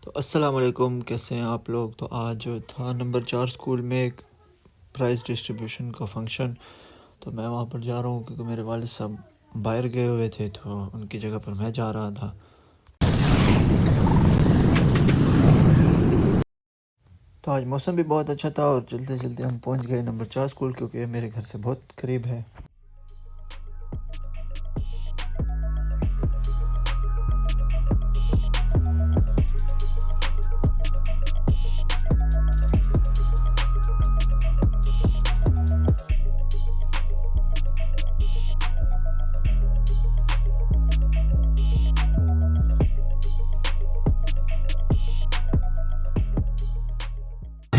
तो अस्सलाम वालेकुम, कैसे हैं आप लोग। तो आज जो था नंबर 4 स्कूल में एक प्राइज़ डिस्ट्रीब्यूशन का फंक्शन। तो मैं वहाँ पर जा रहा हूँ क्योंकि मेरे वालिद साहब बाहर गए हुए थे, तो उनकी जगह पर मैं जा रहा था। तो आज मौसम भी बहुत अच्छा था और चलते चलते हम पहुँच गए नंबर 4 स्कूल, क्योंकि ये मेरे घर से बहुत करीब है।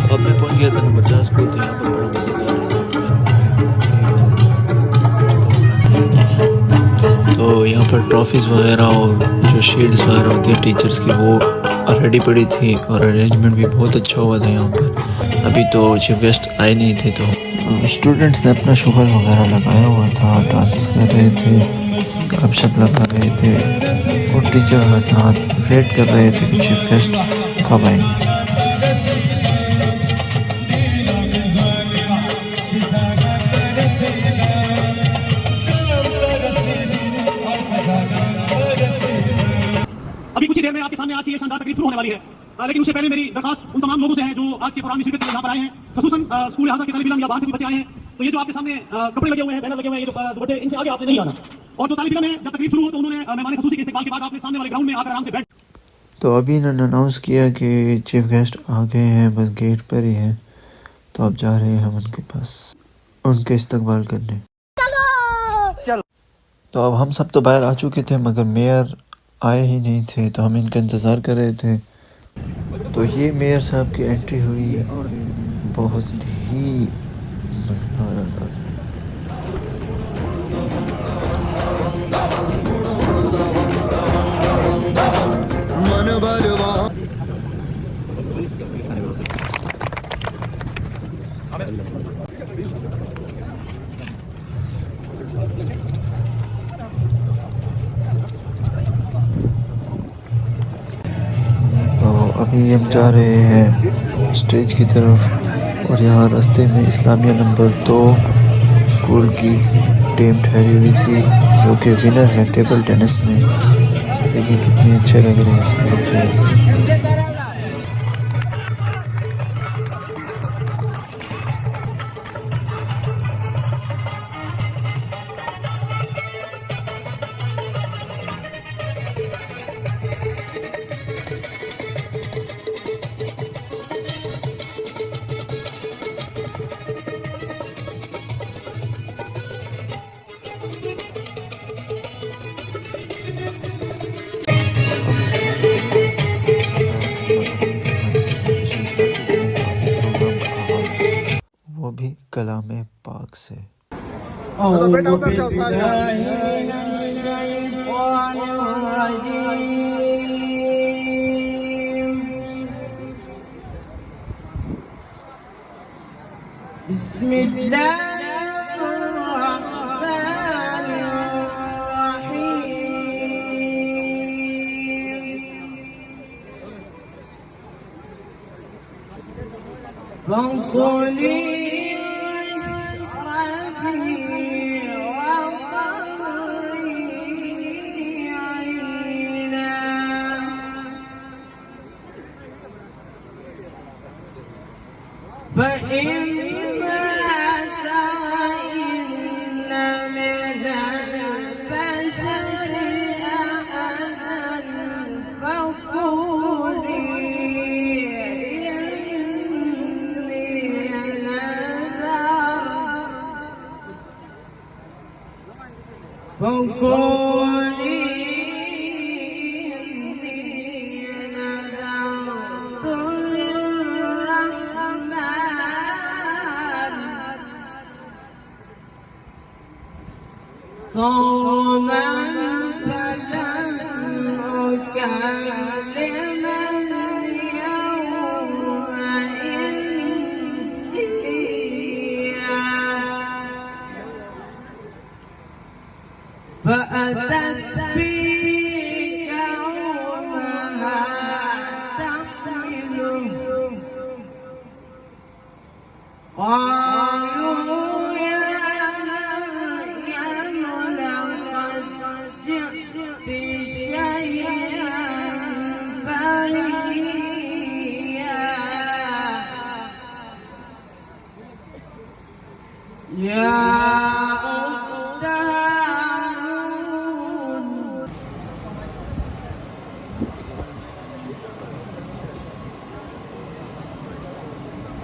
अब मैं पहुँच गया था नंबर 4 स्कूल। तो यहाँ पर बड़ा मज़ेदार है। तो यहाँ पर ट्रॉफीज़ वगैरह और जो शील्ड्स वगैरह होती हैं टीचर्स की, वो रेडी पड़ी थी और अरेंजमेंट भी बहुत अच्छा हुआ था यहाँ पर। अभी तो चीफ गेस्ट आए नहीं थे, तो स्टूडेंट्स ने अपना शुगर वगैरह लगाया हुआ था, डांस कर रहे थे, गपशप लगा रहे थे और टीचर के साथ वेट कर रहे थे कि चीफ गेस्ट कब आएंगे। अभी कुछ ही देर में आपके सामने आज की ये शानदार तकरीब शुरू होने वाली है, लेकिन उससे पहले मेरी दरखास्त उन तमाम लोगों से है जो आज के प्रोग्राम में शिरकत के लिए यहाँ पर आए हैं, खसूसन स्कूल लिहाजा के तालिब इल्म या बाहर से भी बच्चे आए हैं। तो ये जो आपके सामने कपड़े लगे हुए हैं, बैनर लगे हुए हैं, ये जो दुपट्टे, इनसे आगे आपने नहीं आना। और जो तालिब इल्म है, जब तकरीब शुरू हो तो उन्होंने मेहमान खसूसी के इस्तेमाल के बाद आपने सामने वाले ग्राउंड में आकर आराम से बैठ। तो अभी इन्होंने अनाउंस किया कि चीफ गेस्ट आ गए हैं, बस गेट पर ही हैं। तो अब जा रहे हैं हम उनके पास, उनके इस्तकबाल करने। चलो। तो अब हम सब तो बाहर आ चुके थे, मगर मेयर आए ही नहीं थे, तो हम इनका इंतज़ार कर रहे थे। तो ये मेयर साहब की एंट्री हुई और बहुत ही मज़ेदार अंदाज में। अभी हम जा रहे हैं स्टेज की तरफ और यहाँ रास्ते में इस्लामिया नंबर 2 स्कूल की टीम ठहरी हुई थी, जो कि विनर है टेबल टेनिस में। देखिए कितने अच्छे लग रहे हैं सारे प्लेयर्स। वो भी कलाम पाक से।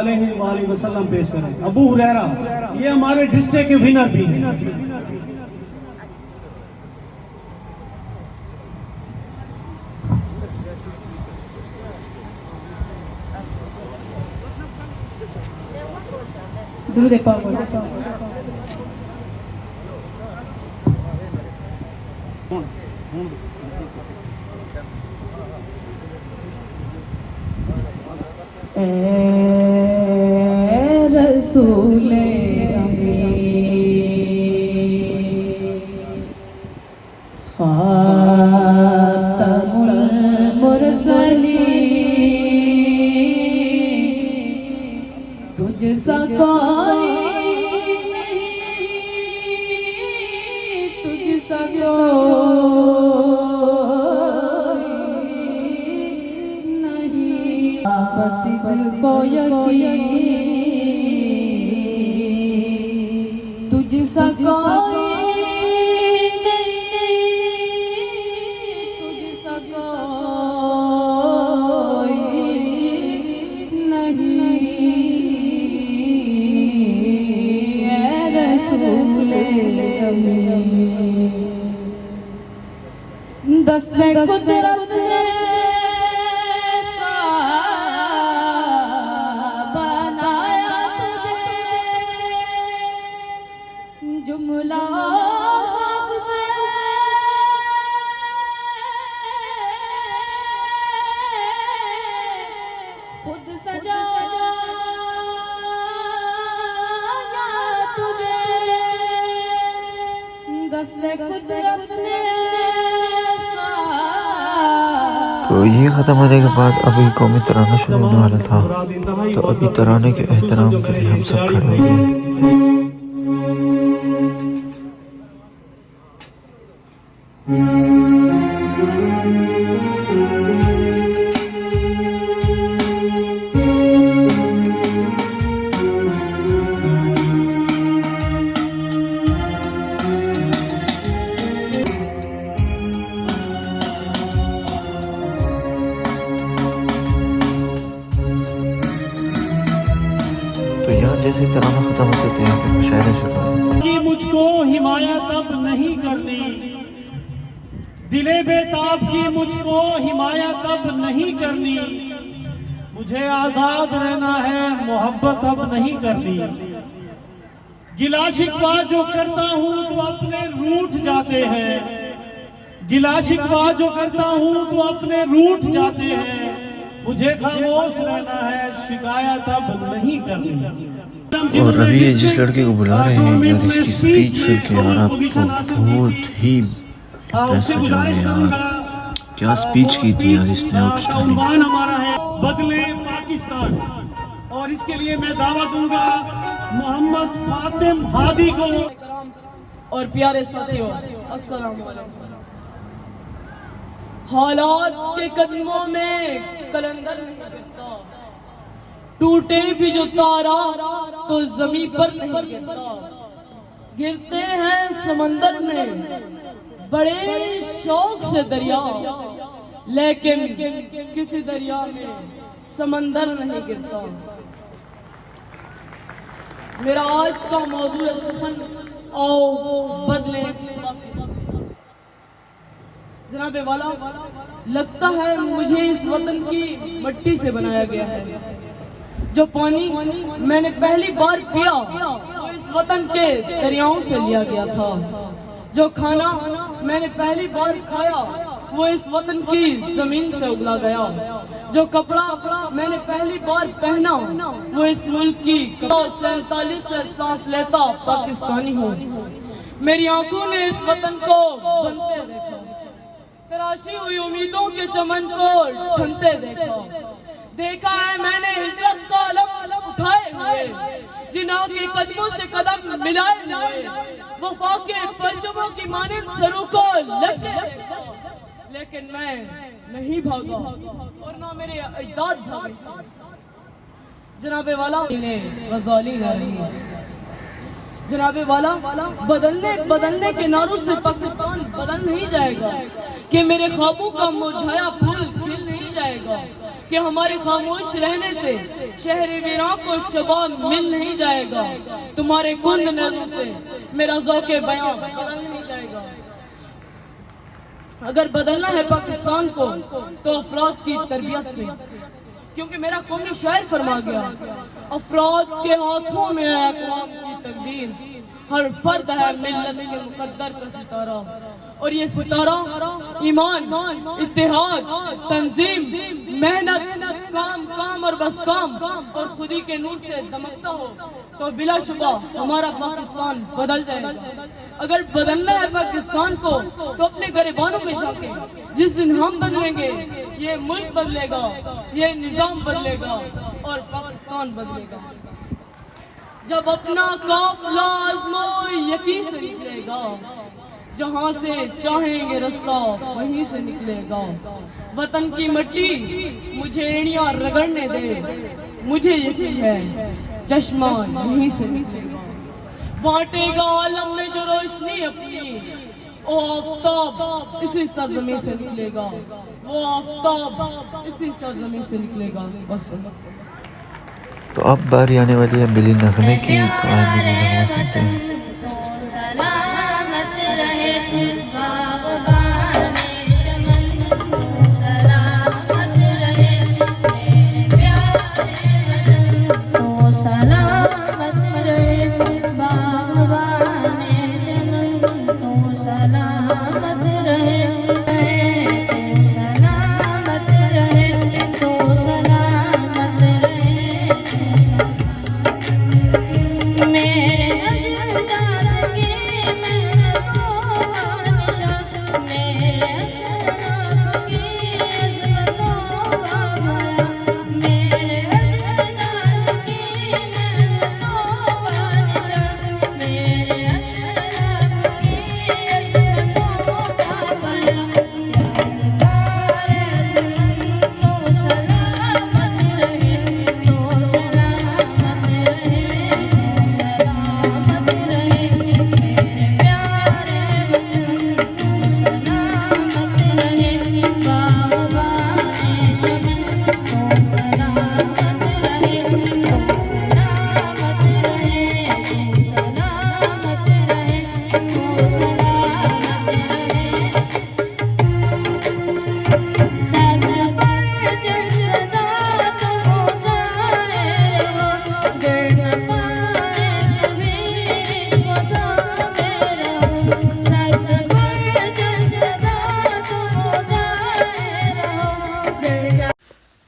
अलैहि वसल्लम पेश करें। अबू हुरैरा ये हमारे डिस्ट्रिक्ट के विनर भी हैं। दुरूद पाक रसूले खातमुल मुरसलीन तुझ सा कोई नहीं, तुझ सा कोई नहीं, बस को यकीन तुझ सा कोई नहीं, तुझ सा कोई नहीं, ऐ रसूले अमीन दस्ते कुदरत ने बनाया तुझे जुमला सबसे खुद सजाया तुझे दस्ते कुदरत ने तो ये ख़त्म होने के बाद अभी कौमी तराना शुरू होने वाला था, तो अभी तराने के एहतराम के लिए हम सब खड़े हो गए। तो यहाँ जैसे तराना ख़त्म होते थे यहाँ पे मुशायरे शुरू हो जाते कि मुझको हिमायत अब नहीं करनी, दिले बेताब की मुझको हिमायत अब नहीं करनी, मुझे आजाद रहना है मोहब्बत अब नहीं करनी। गिला शिकवा जो करता हूँ तो अपने रूठ जाते हैं, गिला शिकवा जो करता हूँ तो अपने रूठ जाते हैं, मुझे खामोश रहना है शिकायत अब नहीं करनी। और अभी ये जिस लड़के को बुला रहे हैं यार, इसकी स्पीच सुन के यार आपको बहुत ही इम्प्रेस हो जाओगे यार। क्या स्पीच की थी यार इसने, आउटस्टैंडिंग। हमारा है बदले पाकिस्तान, और इसके लिए मैं दावा दूंगा मोहम्मद फातिम हादी को। और प्यारे साथियों अस्सलाम वालेकुम। हालात के कदमों में कलंदर नहीं गिरता, टूटे भी जो तारा तो जमीन पर नहीं गिरता, गिरते हैं समंदर में बड़े शौक से दरिया, लेकिन किसी दरिया में समंदर नहीं गिरता। मेरा आज का मौजू है सुखन आओ बदले पाकिस्तान। जनाबे वाला लगता है मुझे इस वतन की मिट्टी से बनाया गया है। जो पानी मैंने पहली बार पिया वो इस वतन के दरियाओं से लिया गया था। जो खाना मैंने पहली बार खाया वो इस वतन की जमीन से उगला गया। जो कपड़ा मैंने पहली बार पहना वो इस मुल्क की 47 से सांस लेता पाकिस्तानी हूँ। मेरी आंखों ने इस वतन को बनते देखा, तराशी हुई उम्मीदों के चमन को ठनते देखा है मैंने हिजरत का अलम उठाए हुए, जिन्हों के कदमों से कदम मिलाए हुए, वफा के परचमों की मानिंद सरों को लटके देखा। लेकिन मैं नहीं भागा और ना मेरे अजदाद भागे। जनाबे वाला ने गजाली ना रही, जनाबे वाला बदलने के नारों से पाकिस्तान बदल नहीं जाएगा, कि मेरे ख्वाबों का मुरझाया फूल खिल नहीं जाएगा, कि हमारे खामोश रहने से शहर वीरान को शबाब मिल नहीं जाएगा, तुम्हारे कुंद नजरों से मेरा ज़ौक़े बयां बदल नहीं जाएगा। अगर बदलना है पाकिस्तान को तो अफराद की तरबियत से, क्योंकि मेरा कौमी शायर फरमा गया, अफराद के हाथों में है अक़वाम की तकदीर, हर फर्द है मिल्लत के मुक़द्दर का सितारा, और ये सितारा ईमान, इत्तेहाद, तंजीम, मेहनत, काम और बस काम और खुदी के नूर से दमकता हो तो बिलाशुबा हमारा पाकिस्तान बदल जाएगा। अगर बदलना है पाकिस्तान को तो अपने गरिबानों में झांके, जिस दिन हम बदलेंगे ये मुल्क बदलेगा, ये निजाम बदलेगा और पाकिस्तान बदलेगा। जब अपना काफिला आज़मो यकीन से निकलेगा, जहाँ से चाहेंगे रास्ता वहीं से निकलेगा। वतन की मिट्टी मुझे एड़ियां रगड़ने दे, मुझे यकीन है चश्मा यहीं से निकलेगा। बांटेगा आलम में जो रोशनी अपनी, वो आफताब इसी सरजमी से निकलेगा, वो आफताब इसी सरजमी से निकलेगा। बस तो अब बारी आने वाली है बिली नगमे की, तो आए बिली नगमा सुनते हैं।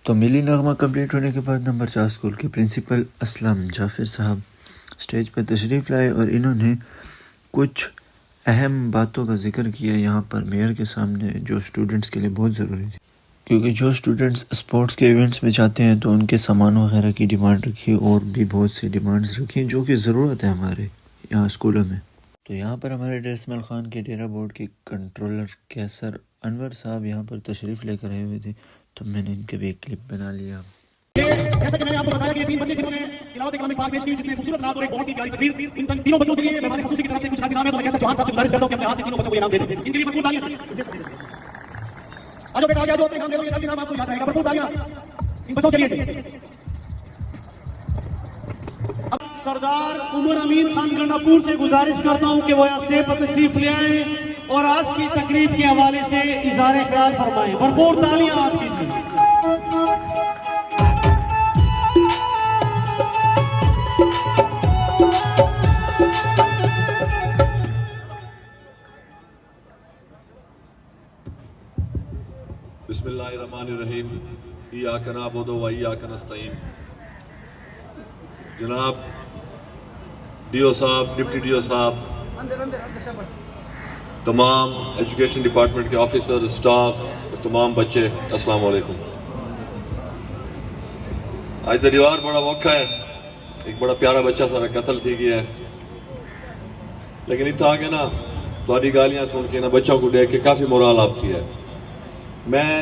तो मिली नगमा कंप्लीट होने के बाद नंबर 4 स्कूल के प्रिंसिपल असलम जाफिर साहब स्टेज पर तशरीफ़ लाए और इन्होंने कुछ अहम बातों का जिक्र किया यहाँ पर मेयर के सामने, जो स्टूडेंट्स के लिए बहुत ज़रूरी थी, क्योंकि जो स्टूडेंट्स स्पोर्ट्स के इवेंट्स में जाते हैं तो उनके सामान वगैरह की डिमांड रखी और भी बहुत सी डिमांड्स रखी जो कि ज़रूरत है हमारे यहाँ स्कूलों में। तो यहाँ पर हमारे डेस्मल खान के डेरा बोर्ड के कंट्रोलर कैसर अनवर साहब यहाँ पर तशरीफ़ लेकर आए हुए थे, तो मैंने इनके भी एक क्लिप बना लिया। जैसा कि मैंने आपको बताया कि ये 3 बच्चे जिन्होंने तिलावत कलामी पाक पेश की, जिसमें खूबसूरत नात और एक बहुत ही प्यारी तकरीर, इन तीनों बच्चों के लिए मेहमान खुसूसी की तरफ से कुछ नाम है, तो मैं कैसे चौहान साहब से गुजारिश करता हूं कि अपने हाथ से तीनों बच्चों को इनाम दे दें। इनके लिए भरपूर तालियां। आज बेटा आ गया जो अपने नाम ले लो, ये नाम आपको याद रहेगा। भरपूर तालियां इन बच्चों के लिए। अब सरदार उमर अमीन खान गंडापुर से गुजारिश करता हूं कि वो यहाँ स्टेज पर तशरीफ ले आए और आज की तकरीब के हवाले से इज़हार ख्याल फरमाएं। भरपूर तालियां आप कीजिए। बिस्मिल्लाहिर्रहमानिर्रहीम इय्याका नअबुदु व इय्याका नस्तईन। जनाब डीओ साहब, डिप्टी डीओ साहब, तमाम एजुकेशन डिपार्टमेंट के ऑफिसर, स्टाफ और तमाम बच्चे, अस्सलाम वालेकुम। आज तो दीवार बड़ा मौका है, एक बड़ा प्यारा बच्चा सारा कत्ल थी गया है, लेकिन इतना आगे ना थोड़ी गालियां सुन के ना बच्चों को देख के काफ़ी मोराल आपकी है। मैं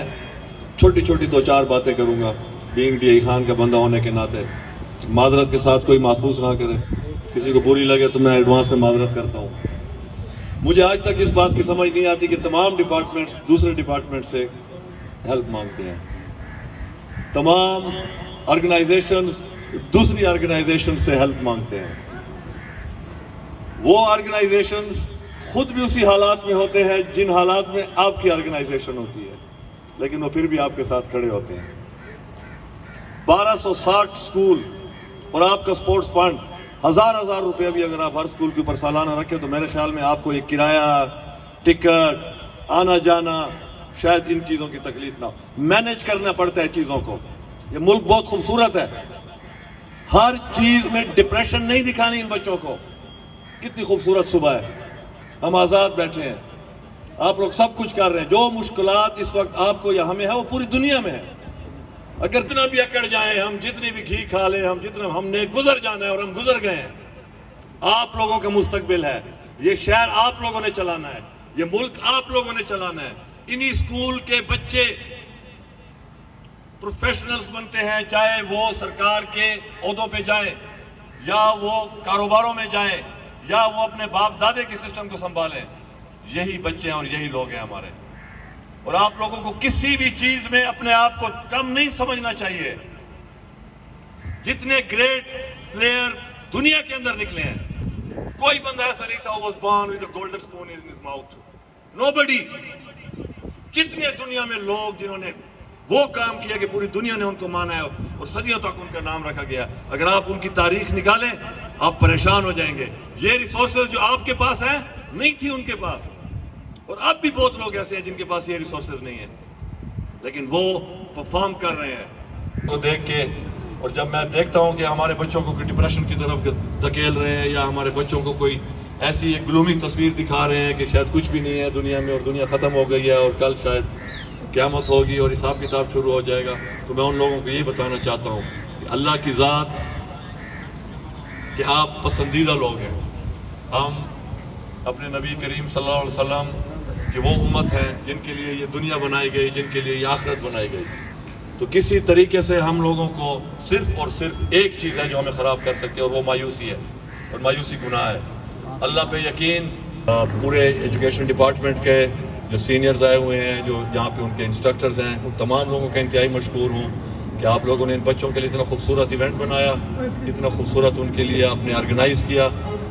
छोटी छोटी दो चार बातें करूंगा, बीइंग डी खान का बंदा होने के नाते। माजरत के साथ कोई महसूस ना करे, किसी को बुरी लगे तो मैं एडवांस में माजरत करता हूँ। मुझे आज तक इस बात की समझ नहीं आती कि तमाम डिपार्टमेंट्स दूसरे डिपार्टमेंट से हेल्प मांगते हैं। तमाम ऑर्गेनाइजेशंस दूसरी ऑर्गेनाइजेशन से हेल्प मांगते हैं। वो ऑर्गेनाइजेशंस खुद भी उसी हालात में होते हैं जिन हालात में आपकी ऑर्गेनाइजेशन होती है, लेकिन वो फिर भी आपके साथ खड़े होते हैं। 1260 स्कूल और आपका स्पोर्ट्स फंड, हजार रुपया भी अगर आप हर स्कूल के ऊपर सालाना रखें तो मेरे ख्याल में आपको एक किराया, टिकट, आना जाना, शायद इन चीज़ों की तकलीफ ना हो। मैनेज करना पड़ता है चीज़ों को। ये मुल्क बहुत खूबसूरत है, हर चीज़ में डिप्रेशन नहीं दिखानी इन बच्चों को। कितनी खूबसूरत सुबह है, हम आज़ाद बैठे हैं, आप लोग सब कुछ कर रहे हैं। जो मुश्किलात इस वक्त आपको या हमें है वो पूरी दुनिया में है। अगर जितना भी अकड़ जाए, हम जितनी भी घी खा लें, हम जितना हमने गुजर जाना है और हम गुजर गए हैं। आप लोगों का मुस्तकबिल है, ये शहर आप लोगों ने चलाना है, ये मुल्क आप लोगों ने चलाना है। इन्हीं स्कूल के बच्चे प्रोफेशनल्स बनते हैं, चाहे वो सरकार के ओहदों पे जाए या वो कारोबारों में जाए या वो अपने बाप दादे के सिस्टम को संभालें। यही बच्चे हैं और यही लोग हैं हमारे। और आप लोगों को किसी भी चीज में अपने आप को कम नहीं समझना चाहिए। जितने ग्रेट प्लेयर दुनिया के अंदर निकले हैं, कोई बंदा ऐसा नहीं था was born with a golden spoon in his mouth, nobody. कितने दुनिया में लोग जिन्होंने वो काम किया कि पूरी दुनिया ने उनको माना है और सदियों तक उनका नाम रखा गया। अगर आप उनकी तारीख निकालें आप परेशान हो जाएंगे। ये रिसोर्सेज जो आपके पास हैं नहीं थी उनके पास, और अब भी बहुत लोग ऐसे हैं जिनके पास ये रिसोर्सेज नहीं है, लेकिन वो परफॉर्म कर रहे हैं। तो देख के और जब मैं देखता हूँ कि हमारे बच्चों को डिप्रेशन की तरफ धकेल रहे हैं या हमारे बच्चों को कोई ऐसी एक ग्लूमी तस्वीर दिखा रहे हैं कि शायद कुछ भी नहीं है दुनिया में और दुनिया ख़त्म हो गई है और कल शायद क़यामत होगी और हिसाब किताब शुरू हो जाएगा, तो मैं उन लोगों को यही बताना चाहता हूँ कि अल्लाह की ज़ात कि आप पसंदीदा लोग हैं। हम अपने नबी करीम सल्लल्लाहु अलैहि वसल्लम कि वो उम्मत है जिनके लिए ये दुनिया बनाई गई, जिनके लिए ये आखिरत बनाई गई। तो किसी तरीके से हम लोगों को सिर्फ और सिर्फ एक चीज़ है जो हमें ख़राब कर सकती है और वो मायूसी है, और मायूसी गुनाह है। अल्लाह पे यकीन। पूरे एजुकेशन डिपार्टमेंट के जो सीनियर्स आए हुए हैं, जो यहाँ पे उनके इंस्ट्रक्टर्स हैं, उन तमाम लोगों का इंतहाई मशकूर हूँ कि आप लोगों ने इन बच्चों के लिए इतना खूबसूरत इवेंट बनाया, इतना खूबसूरत उनके लिए आपने ऑर्गेनाइज़ किया।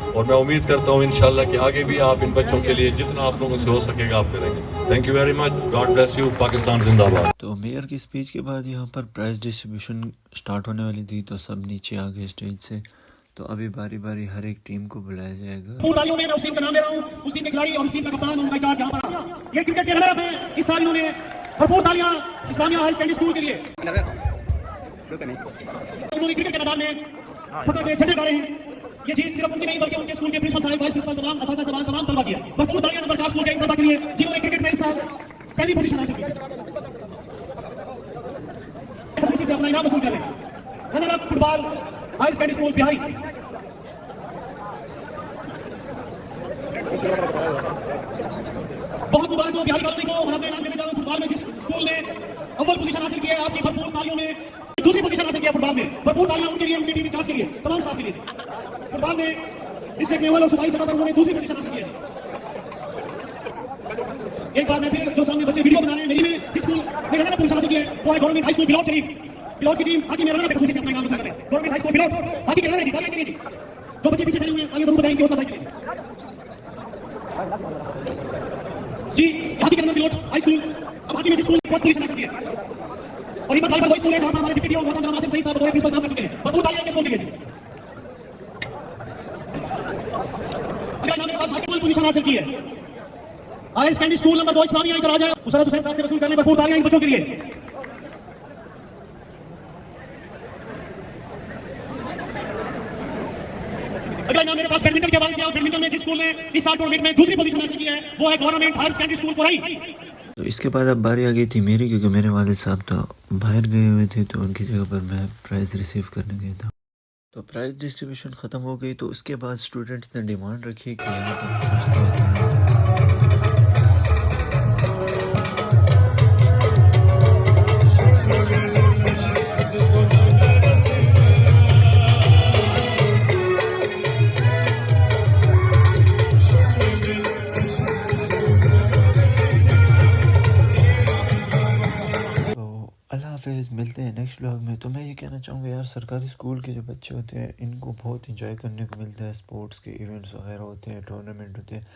और मैं उम्मीद करता हूँ इंशाल्लाह कि आगे भी आप इन बच्चों के लिए जितना आप लोगों से हो सकेगा आप करेंगे। Thank you very much, God bless you, Pakistan जिंदाबाद। तो मेयर की स्पीच के बाद यहाँ पर प्राइज डिस्ट्रीब्यूशन स्टार्ट होने वाली थी, तो सब नीचे आ गए स्टेज से। तो अभी बारी बारी हर एक टीम को बुलाया जाएगा। तालियों में मैं उस टीम का नाम ले रहा हूँ, उस टीम के खिलाड़ी और उस टीम का कप्तान, उनका इंचार्ज यहाँ पर। ये क्रिकेट के रनर अप हैं, इस साल इन्होंने भरपूर तालियां इस्लामिया हाई सेकेंडरी स्कूल के लिए। उन्होंने क्रिकेट के मैदान में फतह के झंडे गाड़े हैं। ये जीत सिर्फ उनकी नहीं बल्कि उनके स्कूल के प्रिंसिपल साहब, वाइस प्रिंसिपल, तमाम असातिज़ा साहब, तमाम तलबा की है। भरपूर तालियां नंबर 4 स्कूल के इन तलबा के लिए जिन्होंने क्रिकेट में इस साल पहली पोजीशन हासिल की। खुशी से अपना इनाम वसूल कर लें। Runner up football high secondary school Bihari. बहुत मुबारक हो बिहारी कॉलोनी को और अपने इनाम देने जा रहा हूं फुटबॉल में जिस स्कूल ने अव्वल पोजीशन हासिल की है। आपकी भरपूर तालियों में दूसरी पोजीशन हासिल की है फुटबॉल में। भरपूर तालियां उनके लिए, उनकी टीम इंचार्ज के लिए, तमाम स्टाफ के लिए। फुटबॉल में डिस्ट्रिक्ट लेवल और सूबाई सतह पर उन्होंने दूसरी पोजीशन हासिल की है। एक बार मैं फिर जो सामने बच्चे वीडियो बना रहे हैं, मेरी में जिस स्कूल में रनर अप पोजीशन हासिल की है वो है गवर्नमेंट हाई स्कूल बिलौट शरीफ। बिलौट की टीम हाकी में रनर अप खुशी से अपना नाम रोशन कर रहे हैं। गवर्नमेंट हाई स्कूल बिलौट हाकी के रनर है जी, तालियां के लिए। जो बच्चे पीछे खड़े हुए हैं आगे जरूर बताएंगे हौसला अफजाई के लिए जी। हाकी के रनर बिलौट हाई स्कूल, अब हाकी में जिस स्कूल फर्स्ट पोजीशन हासिल की है। और ये भाई वही स्कूल है जहां पर हमारे डिप्टी डीओ मोहतरम नासिर सईद साहब बतौर प्रिंसिपल काम कर चुके हैं। भरपूर तालियां के स्कूल के लिए। अगर इन्होंने पास बास्केटबॉल पोजीशन हासिल की है। High secondary school number 2 Islamia इधर आ जाए। उसरात हुसैन साहब से वसूल करने भरपूर तालियां इन बच्चों के लिए। बैडमिंटन में जिस स्कूल ने इस साल टूर्नामेंट में दूसरी पोजीशन हासिल की है वो है government higher secondary school Korai. तो इसके बाद अब बारी आ गई थी मेरी, क्योंकि मेरे वालिद साहब तो बाहर गए हुए थे, तो उनकी जगह पर मैं प्राइज़ रिसीव करने गया था। तो प्राइज़ डिस्ट्रीब्यूशन ख़त्म हो गई, तो उसके बाद स्टूडेंट्स ने डिमांड रखी कि यहाँ पर कुछ तो अल्लाह हाफ़िज़, मिलते हैं नेक्स्ट व्लॉग में। तो मैं ये कहना चाहूँगा यार, सरकारी स्कूल के जो बच्चे होते हैं इनको बहुत इंजॉय करने को मिलता है, स्पोर्ट्स के इवेंट्स वगैरह होते हैं, टूर्नामेंट होते हैं।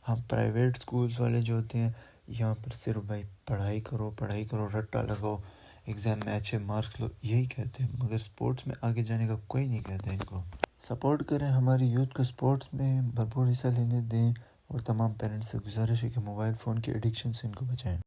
हम प्राइवेट स्कूल्स वाले जो होते हैं यहाँ पर सिर्फ भाई पढ़ाई करो, रट्टा लगाओ, एग्ज़ाम में अच्छे मार्क्स लो, यही कहते हैं, मगर स्पोर्ट्स में आगे जाने का कोई नहीं कहता इनको। सपोर्ट करें हमारी यूथ को, स्पोर्ट्स में भरपूर हिस्सा लेने दें, और तमाम पेरेंट्स से गुजारिश है कि मोबाइल फ़ोन के एडिक्शन से इनको बचाएं।